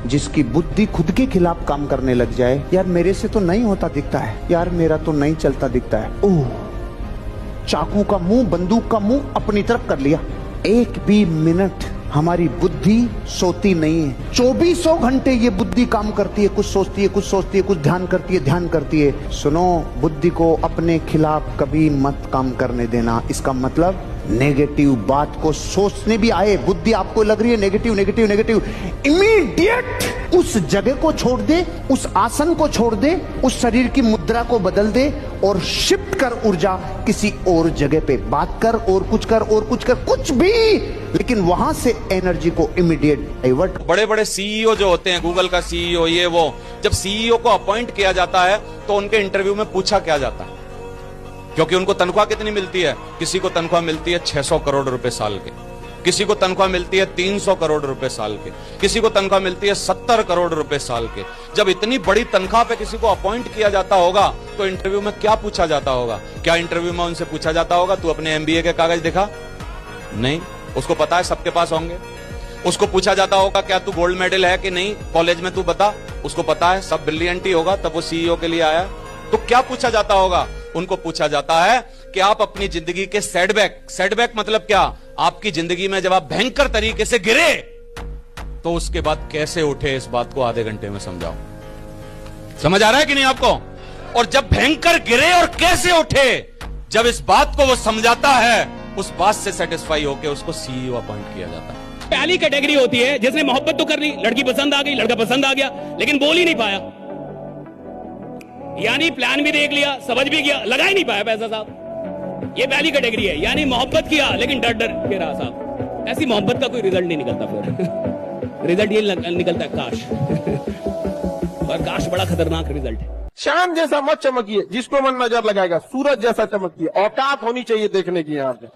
जिसकी बुद्धि खुद के खिलाफ काम करने लग जाए, यार मेरे से तो नहीं होता दिखता है, यार मेरा तो नहीं चलता दिखता है, ओह, चाकू का मुंह, बंदूक का मुंह अपनी तरफ कर लिया। एक भी मिनट हमारी बुद्धि सोती नहीं है। 24 घंटे ये बुद्धि काम करती है, कुछ सोचती है, कुछ सोचती है, कुछ ध्यान करती है, ध्यान करती है। सुनो, बुद्धि को अपने खिलाफ कभी मत काम करने देना। इसका मतलब नेगेटिव बात को सोचने भी आए, बुद्धि आपको लग रही है नेगेटिव नेगेटिव नेगेटिव, इमीडिएट उस जगह को छोड़ दे, उस आसन को छोड़ दे, उस शरीर की मुद्रा को बदल दे और शिफ्ट कर ऊर्जा किसी और जगह पे। बात कर और कुछ कर और कुछ कर, कुछ भी, लेकिन वहां से एनर्जी को इमीडिएट डाइवर्ट। बड़े बड़े सीईओ जो होते हैं, गूगल का सीईओ, ये वो, जब सीईओ को अपॉइंट किया जाता है तो उनके इंटरव्यू में पूछा क्या जाता है, क्योंकि उनको तनख्वाह कितनी मिलती है। किसी को तनख्वाह मिलती है 600 करोड़ रुपए साल के, किसी को तनख्वाह मिलती है 300 करोड़ रुपए साल के, किसी को तनख्वाह मिलती है 70 करोड़ रुपए साल के। जब इतनी बड़ी तनख्वाह पे किसी को अपॉइंट किया जाता होगा तो इंटरव्यू में क्या पूछा जाता होगा? क्या इंटरव्यू में उनसे पूछा जाता होगा तू अपने एमबीए के कागज दिखा? नहीं, उसको पता है सबके पास होंगे। उसको पूछा जाता होगा क्या तू गोल्ड मेडल है कि नहीं कॉलेज में, तू बता। उसको पता है सब ब्रिलियंट ही होगा, तब वो सीईओ के लिए आया। तो क्या पूछा जाता होगा? उनको पूछा जाता है कि आप अपनी जिंदगी के सेटबैक मतलब क्या? आपकी जिंदगी में जब आप भयंकर तरीके से गिरे तो उसके बाद कैसे उठे, इस बात को आधे घंटे में समझाओ। समझ आ रहा है कि नहीं आपको? और जब भयंकर गिरे और कैसे उठे, जब इस बात को वो समझाता है, उस बात से सेटिस्फाई होकर उसको सीईओ अपॉइंट किया जाता है। पहली कैटेगरी होती है जिसने मोहब्बत तो कर ली, लड़की पसंद आ गई, लड़का पसंद आ गया, लेकिन बोल ही नहीं पाया। यानी प्लान भी देख लिया, समझ भी गया, लगा ही नहीं पाया पैसा साहब। ये पहली कैटेगरी है। यानी मोहब्बत किया लेकिन डर डर के रहा साहब। ऐसी मोहब्बत का कोई रिजल्ट नहीं निकलता फिर। रिजल्ट ये निकलता है काश, और काश बड़ा खतरनाक रिजल्ट है। चांद जैसा मत चमकिए, जिसको मन नजर लगाएगा। सूरज जैसा चमकिए, औकात होनी चाहिए देखने की। यहाँ पे